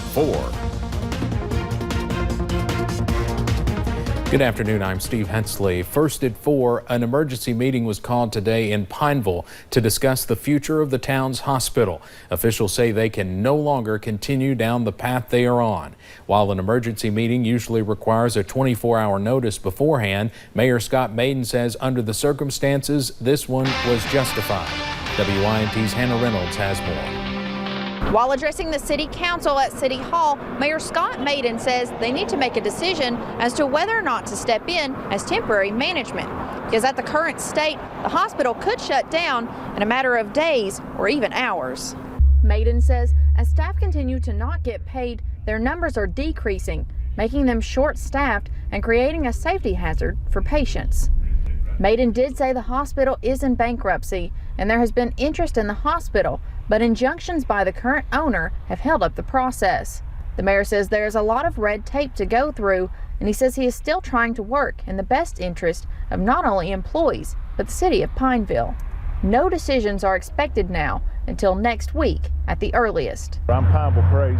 at 4. Good afternoon, I'm Steve Hensley. First at 4, an emergency meeting was called today in Pineville to discuss the future of the town's hospital. Officials say they can no longer continue down the path they are on. While an emergency meeting usually requires a 24-hour notice beforehand, Mayor Scott Maiden says under the circumstances, this one was justified. WYMT's Hannah Reynolds has more. While addressing the City Council at City Hall, Mayor Scott Maiden says they need to make a decision as to whether or not to step in as temporary management. Because at the current state, the hospital could shut down in a matter of days or even hours. Maiden says as staff continue to not get paid, their numbers are decreasing, making them short-staffed and creating a safety hazard for patients. Maiden did say the hospital is in bankruptcy and there has been interest in the hospital, but injunctions by the current owner have held up the process. The mayor says there is a lot of red tape to go through, and he says he is still trying to work in the best interest of not only employees, but the city of Pineville. No decisions are expected now until next week at the earliest. I'm Pineville crazy,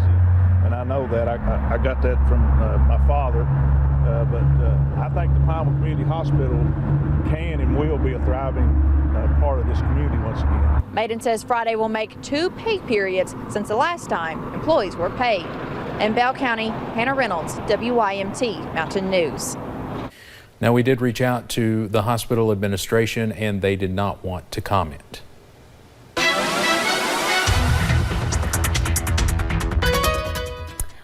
and I know that. I got that from my father, but I think the Pineville Community Hospital can and will be a thriving part of this community once again. Maiden says Friday will make 2 pay periods since the last time employees were paid. In Bell County, Hannah Reynolds, WYMT Mountain News. Now, we did reach out to the hospital administration and they did not want to comment.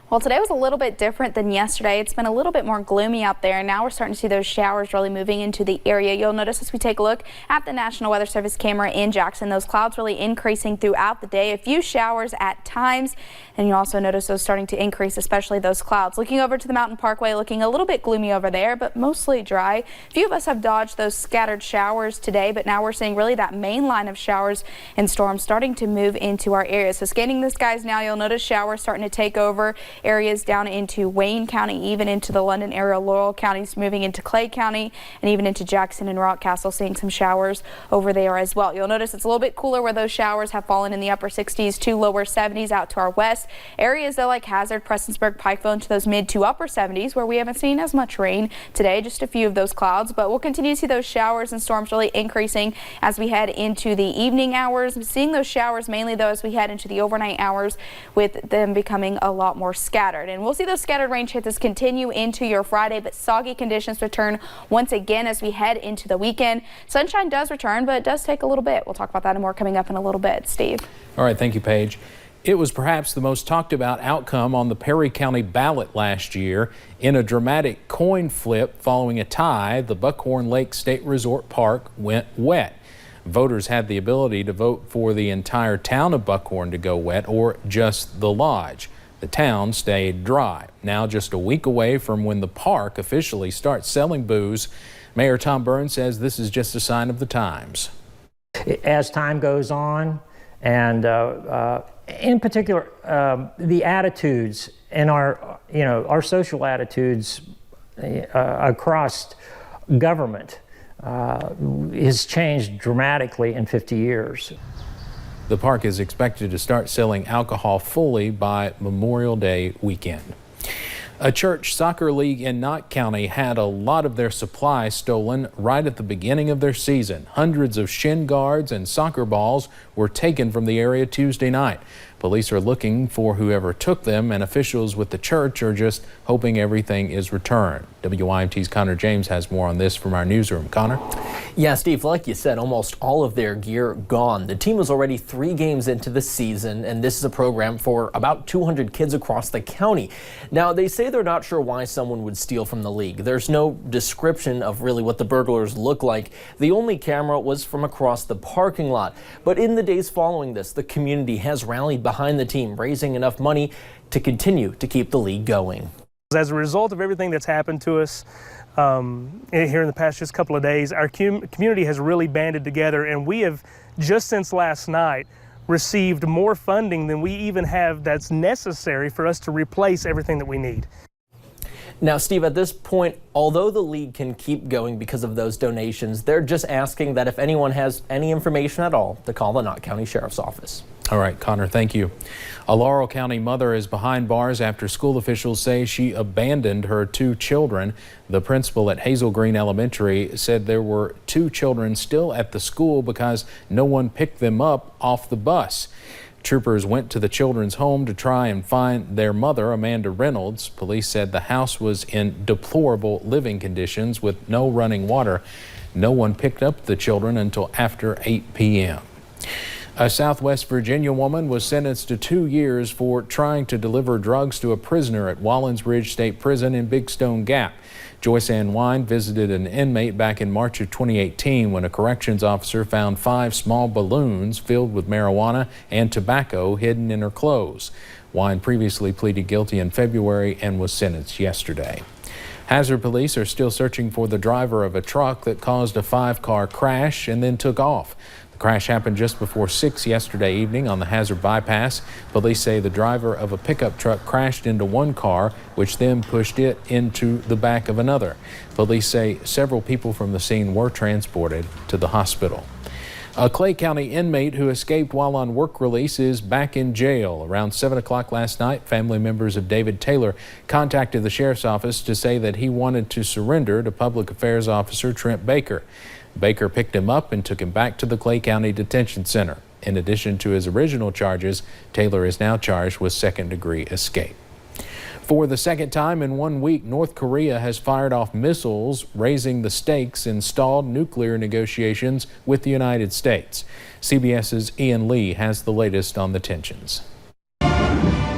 Well, today was a little bit different than yesterday. It's been a little bit more gloomy out there, and now we're starting to see those showers really moving into the area. You'll notice as we take a look at the National Weather Service camera in Jackson, those clouds really increasing throughout the day. A few showers at times, and you also notice those starting to increase, especially those clouds. Looking over to the Mountain Parkway, looking a little bit gloomy over there, but mostly dry. A few of us have dodged those scattered showers today, but now we're seeing really that main line of showers and storms starting to move into our area. So scanning the skies now, you'll notice showers starting to take over areas down into Wayne County, even into the London area, Laurel counties, moving into Clay County, and even into Jackson and Rockcastle, seeing some showers over there as well. You'll notice it's a little bit cooler where those showers have fallen in the upper 60s to lower 70s out to our west. Areas though like Hazard, Prestonsburg, Pikeville into those mid to upper 70s where we haven't seen as much rain today, just a few of those clouds, but we'll continue to see those showers and storms really increasing as we head into the evening hours. Seeing those showers mainly though as we head into the overnight hours, with them becoming a lot more scattered. And we'll see those scattered rain chances continue into your Friday, but soggy conditions return once again as we head into the weekend. Sunshine does return, but it does take a little bit. We'll talk about that and more coming up in a little bit. Steve. All right, thank you, Paige. It was perhaps the most talked about outcome on the Perry County ballot last year. In a dramatic coin flip following a tie, the Buckhorn Lake State Resort Park went wet. Voters had the ability to vote for the entire town of Buckhorn to go wet or just the lodge. The town stayed dry. Now just a week away from when the park officially starts selling booze, Mayor Tom Burns says this is just a sign of the times. As time goes on, and in particular, the attitudes and our social attitudes across government has changed dramatically in 50 years. The park is expected to start selling alcohol fully by Memorial Day weekend. A church soccer league in Knott County had a lot of their supplies stolen right at the beginning of their season. Hundreds of shin guards and soccer balls were taken from the area Tuesday night. Police are looking for whoever took them, and officials with the church are just hoping everything is returned. WYMT's Connor James has more on this from our newsroom. Connor? Yeah, Steve, like you said, almost all of their gear gone. The team was already 3 games into the season, and this is a program for about 200 kids across the county. Now, they say they're not sure why someone would steal from the league. There's no description of really what the burglars look like. The only camera was from across the parking lot. But in the days following this, the community has rallied behind the team, raising enough money to continue to keep the league going. As a result of everything that's happened to us here in the past just couple of days, our community has really banded together, and we have, just since last night, received more funding than we even have that's necessary for us to replace everything that we need. Now, Steve, at this point, although the league can keep going because of those donations, they're just asking that if anyone has any information at all, to call the Knott County Sheriff's Office. All right, Connor, thank you. A Laurel County mother is behind bars after school officials say she abandoned her 2 children. The principal at Hazel Green Elementary said there were 2 children still at the school because no one picked them up off the bus. Troopers went to the children's home to try and find their mother, Amanda Reynolds. Police said the house was in deplorable living conditions with no running water. No one picked up the children until after 8 p.m. A Southwest Virginia woman was sentenced to 2 years for trying to deliver drugs to a prisoner at Wallens Ridge State Prison in Big Stone Gap. Joyce Ann Wine visited an inmate back in March of 2018 when a corrections officer found 5 small balloons filled with marijuana and tobacco hidden in her clothes. Wine previously pleaded guilty in February and was sentenced yesterday. Hazard police are still searching for the driver of a truck that caused a 5-car crash and then took off. The crash happened just before 6 yesterday evening on the Hazard bypass. Police say the driver of a pickup truck crashed into one car, which then pushed it into the back of another. Police say several people from the scene were transported to the hospital. A Clay County inmate who escaped while on work release is back in jail. Around 7 o'clock last night, family members of David Taylor contacted the sheriff's office to say that he wanted to surrender to Public Affairs Officer Trent Baker. Baker picked him up and took him back to the Clay County Detention Center. In addition to his original charges, Taylor is now charged with second-degree escape. For the second time in 1 week, North Korea has fired off missiles, raising the stakes in stalled nuclear negotiations with the United States. CBS's Ian Lee has the latest on the tensions.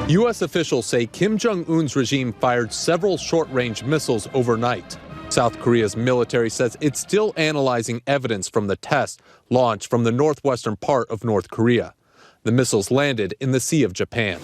U.S. officials say Kim Jong-un's regime fired several short-range missiles overnight. South Korea's military says it's still analyzing evidence from the test launched from the northwestern part of North Korea. The missiles landed in the Sea of Japan.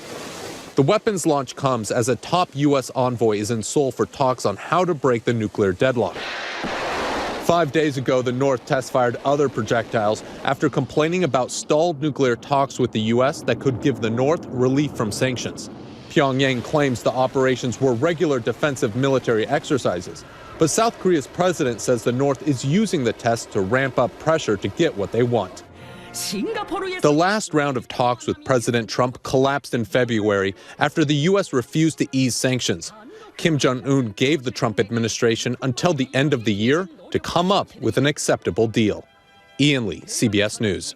The weapons launch comes as a top U.S. envoy is in Seoul for talks on how to break the nuclear deadlock. 5 days ago, the North test-fired other projectiles after complaining about stalled nuclear talks with the U.S. that could give the North relief from sanctions. Pyongyang claims the operations were regular defensive military exercises. But South Korea's president says the North is using the test to ramp up pressure to get what they want. The last round of talks with President Trump collapsed in February after the U.S. refused to ease sanctions. Kim Jong-un gave the Trump administration until the end of the year to come up with an acceptable deal. Ian Lee, CBS News.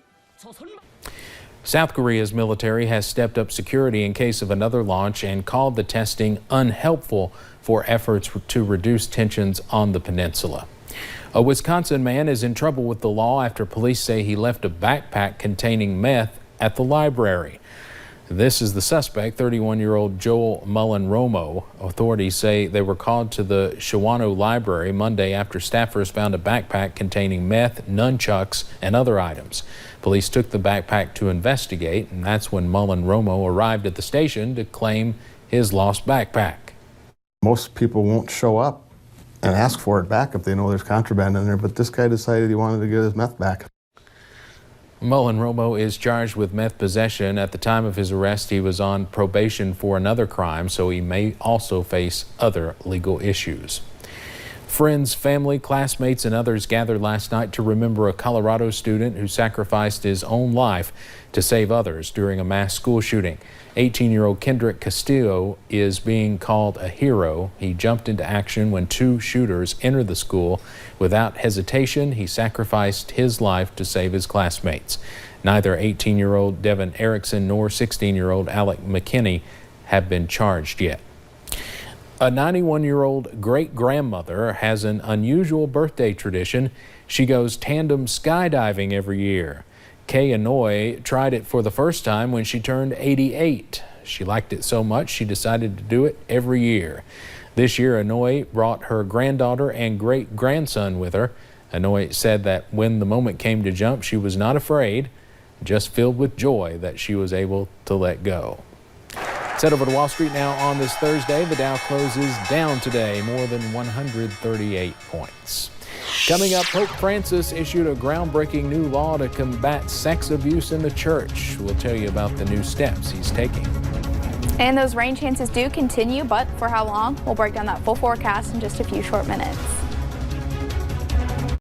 South Korea's military has stepped up security in case of another launch and called the testing unhelpful for efforts to reduce tensions on the peninsula. A Wisconsin man is in trouble with the law after police say he left a backpack containing meth at the library. This is the suspect, 31-year-old Joel Mullen-Romo. Authorities say they were called to the Shawano Library Monday after staffers found a backpack containing meth, nunchucks, and other items. Police took the backpack to investigate, and that's when Mullen-Romo arrived at the station to claim his lost backpack. Most people won't show up and ask for it back if they know there's contraband in there, but this guy decided he wanted to get his meth back. Mullen-Romo is charged with meth possession. At the time of his arrest, he was on probation for another crime, so he may also face other legal issues. Friends, family, classmates, and others gathered last night to remember a Colorado student who sacrificed his own life to save others during a mass school shooting. 18-year-old Kendrick Castillo is being called a hero. He jumped into action when 2 shooters entered the school. Without hesitation, he sacrificed his life to save his classmates. Neither 18-year-old Devin Erickson nor 16-year-old Alec McKinney have been charged yet. A 91-year-old great-grandmother has an unusual birthday tradition. She goes tandem skydiving every year. Kay Anoy tried it for the first time when she turned 88. She liked it so much she decided to do it every year. This year, Anoy brought her granddaughter and great-grandson with her. Anoy said that when the moment came to jump, she was not afraid, just filled with joy that she was able to let go. Let's head over to Wall Street now on this Thursday. The Dow closes down today, more than 138 points. Coming up, Pope Francis issued a groundbreaking new law to combat sex abuse in the church. We'll tell you about the new steps he's taking. And those rain chances do continue, but for how long? We'll break down that full forecast in just a few short minutes.